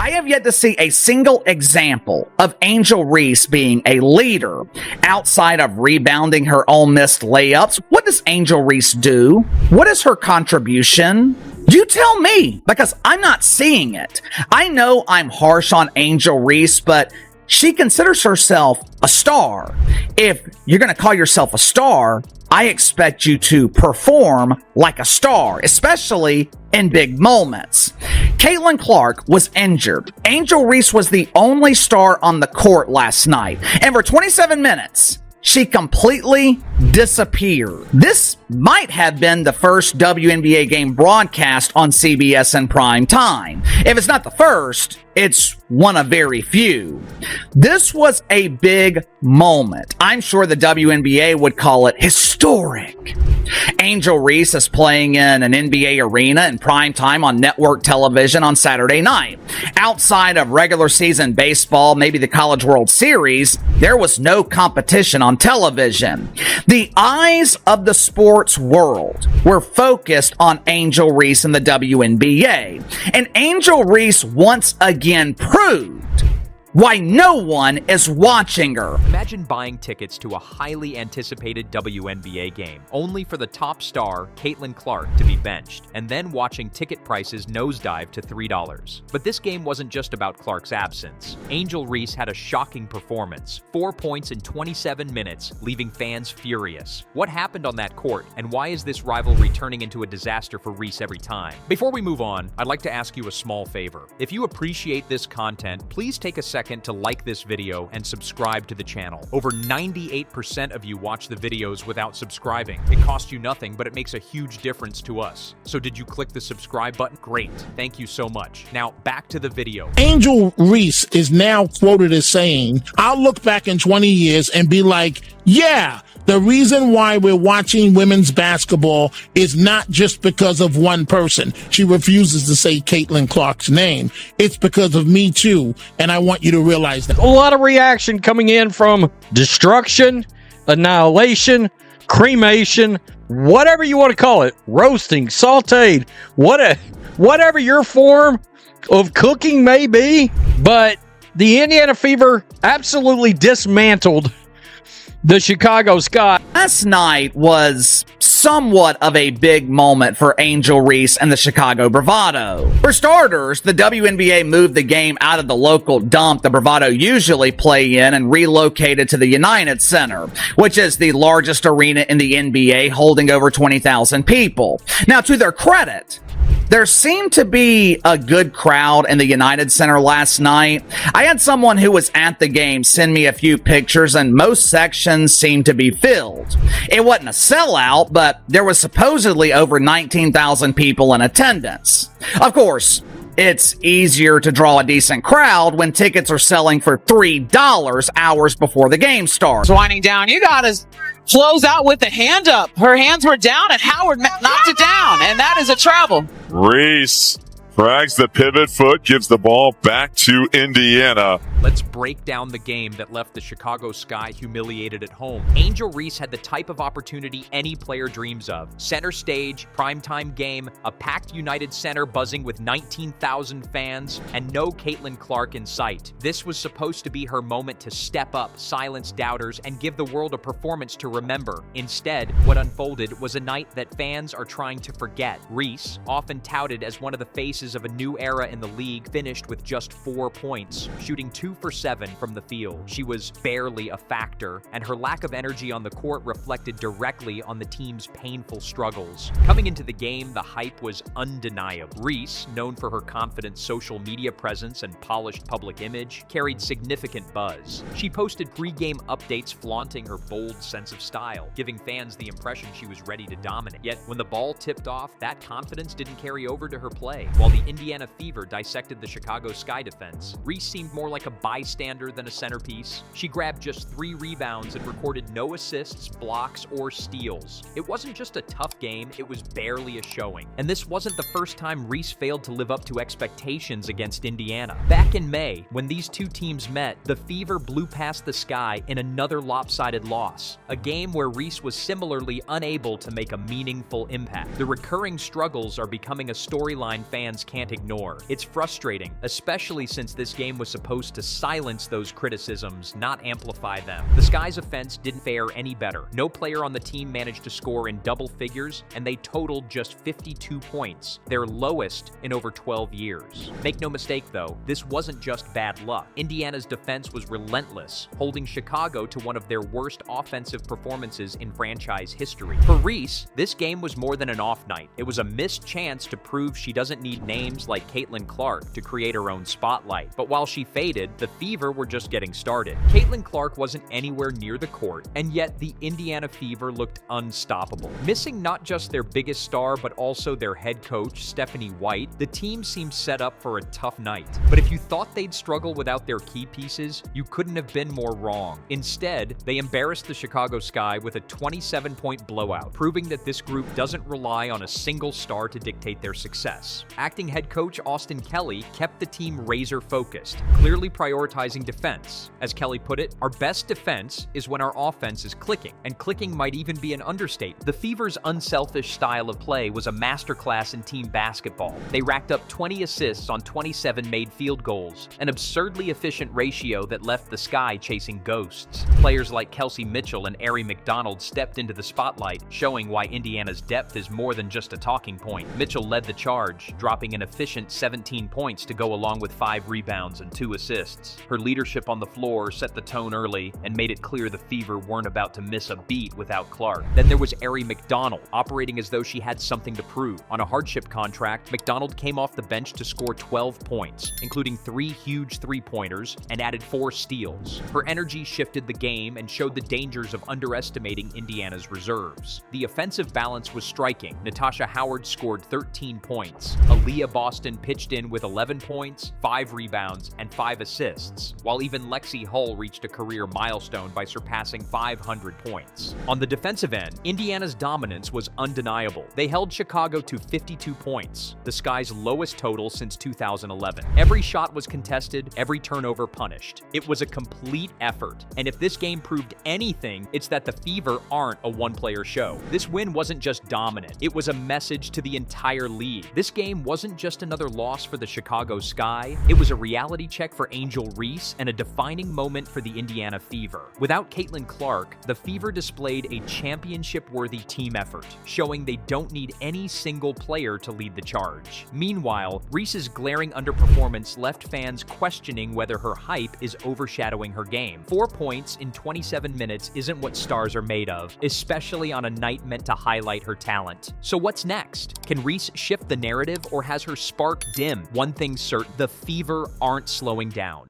I have yet to see a single example of Angel Reese being a leader outside of rebounding her own missed layups. What does Angel Reese do? What is her contribution? You tell me, because I'm not seeing it. I know I'm harsh on Angel Reese, but she considers herself a star. If you're going to call yourself a star, I expect you to perform like a star, especially in big moments. Caitlin Clark was injured. Angel Reese was the only star on the court last night. And for 27 minutes, she completely disappeared. This might have been the first WNBA game broadcast on CBS in prime time. If it's not the first, it's one of very few. This was a big moment. I'm sure the WNBA would call it historic. Angel Reese is playing in an NBA arena in prime time on network television on Saturday night. Outside of regular season baseball, maybe the College World Series, there was no competition on television. The eyes of the sports world were focused on Angel Reese and the WNBA. And Angel Reese once again proved why no one is watching her. Imagine buying tickets to a highly anticipated WNBA game, only for the top star, Caitlin Clark, to be benched, and then watching ticket prices nosedive to $3. But this game wasn't just about Clark's absence. Angel Reese had a shocking performance, 4 points in 27 minutes, leaving fans furious. What happened on that court, and why is this rivalry turning into a disaster for Reese every time? Before we move on, I'd like to ask you a small favor. If you appreciate this content, please take a second to like this video and subscribe to the channel. Over 98% of you watch the videos without subscribing. It costs you nothing, but it makes a huge difference to us. So did you click the subscribe button? Great. Thank you so much. Now back to the video. Angel Reese is now quoted as saying, "I'll look back in 20 years and be like, yeah, the reason why we're watching women's basketball is not just because of one person." She refuses to say Caitlin Clark's name. It's because of Me Too, and I want you to realize that. A lot of reaction coming in from destruction, annihilation, cremation, whatever you want to call it, roasting, sauteed, whatever your form of cooking may be. But the Indiana Fever absolutely dismantled the Chicago Sky. Last night was somewhat of a big moment for Angel Reese and the Chicago Bravado. For starters, the WNBA moved the game out of the local dump the Bravado usually play in and relocated to the United Center, which is the largest arena in the NBA, holding over 20,000 people. Now, to their credit, there seemed to be a good crowd in the United Center last night. I had someone who was at the game send me a few pictures, and most sections seemed to be filled. It wasn't a sellout, but there was supposedly over 19,000 people in attendance. Of course, it's easier to draw a decent crowd when tickets are selling for $3 hours before the game starts. Winding down, you got to close out with the hand up. Her hands were down, and Howard knocked it down, and that is a travel. Reese frags the pivot foot, gives the ball back to Indiana. Let's break down the game that left the Chicago Sky humiliated at home. Angel Reese had the type of opportunity any player dreams of. Center stage, primetime game, a packed United Center buzzing with 19,000 fans, and no Caitlin Clark in sight. This was supposed to be her moment to step up, silence doubters, and give the world a performance to remember. Instead, what unfolded was a night that fans are trying to forget. Reese, often touted as one of the faces of a new era in the league, finished with just 4 points, shooting 2 for 7 from the field. She was barely a factor, and her lack of energy on the court reflected directly on the team's painful struggles. Coming into the game, the hype was undeniable. Reese, known for her confident social media presence and polished public image, carried significant buzz. She posted pre-game updates flaunting her bold sense of style, giving fans the impression she was ready to dominate. Yet, when the ball tipped off, that confidence didn't carry over to her play. While the Indiana Fever dissected the Chicago Sky defense, Reese seemed more like a bystander than a centerpiece. She grabbed just 3 rebounds and recorded no assists, blocks, or steals. It wasn't just a tough game, it was barely a showing. And this wasn't the first time Reese failed to live up to expectations against Indiana. Back in May, when these two teams met, the Fever blew past the Sky in another lopsided loss, a game where Reese was similarly unable to make a meaningful impact. The recurring struggles are becoming a storyline fans fans can't ignore. It's frustrating, especially since this game was supposed to silence those criticisms, not amplify them. The Sky's offense didn't fare any better. No player on the team managed to score in double figures, and they totaled just 52 points, their lowest in over 12 years. Make no mistake though, this wasn't just bad luck. Indiana's defense was relentless, holding Chicago to one of their worst offensive performances in franchise history. For Reese, this game was more than an off night. It was a missed chance to prove she doesn't need names like Caitlin Clark to create her own spotlight. But while she faded, the Fever were just getting started. Caitlin Clark wasn't anywhere near the court, and yet the Indiana Fever looked unstoppable. Missing not just their biggest star, but also their head coach, Stephanie White, the team seemed set up for a tough night. But if you thought they'd struggle without their key pieces, you couldn't have been more wrong. Instead, they embarrassed the Chicago Sky with a 27-point blowout, proving that this group doesn't rely on a single star to dictate their success. Acting head coach Austin Kelly kept the team razor-focused, clearly prioritizing defense. As Kelly put it, "Our best defense is when our offense is clicking," and clicking might even be an understatement. The Fever's unselfish style of play was a masterclass in team basketball. They racked up 20 assists on 27 made field goals, an absurdly efficient ratio that left the Sky chasing ghosts. Players like Kelsey Mitchell and Ari McDonald stepped into the spotlight, showing why Indiana's depth is more than just a talking point. Mitchell led the charge, dropping an efficient 17 points to go along with 5 rebounds and 2 assists. Her leadership on the floor set the tone early and made it clear the Fever weren't about to miss a beat without Clark. Then there was Ari McDonald, operating as though she had something to prove. On a hardship contract, McDonald came off the bench to score 12 points, including 3 huge three-pointers, and added 4 steals. Her energy shifted the game and showed the dangers of underestimating Indiana's reserves. The offensive balance was striking. Natasha Howard scored 13 points. Aaliyah Boston pitched in with 11 points, 5 rebounds, and 5 assists, while even Lexi Hull reached a career milestone by surpassing 500 points. On the defensive end, Indiana's dominance was undeniable. They held Chicago to 52 points, the Sky's lowest total since 2011. Every shot was contested, every turnover punished. It was a complete effort, and if this game proved anything, it's that the Fever aren't a one-player show. This win wasn't just dominant, it was a message to the entire league. This game wasn't just another loss for the Chicago Sky, it was a reality check for Angel Reese and a defining moment for the Indiana Fever. Without Caitlin Clark, the Fever displayed a championship-worthy team effort, showing they don't need any single player to lead the charge. Meanwhile, Reese's glaring underperformance left fans questioning whether her hype is overshadowing her game. 4 points in 27 minutes isn't what stars are made of, especially on a night meant to highlight her talent. So what's next? Can Reese shift the narrative, or has her spark dim? One thing's certain, the Fever aren't slowing down.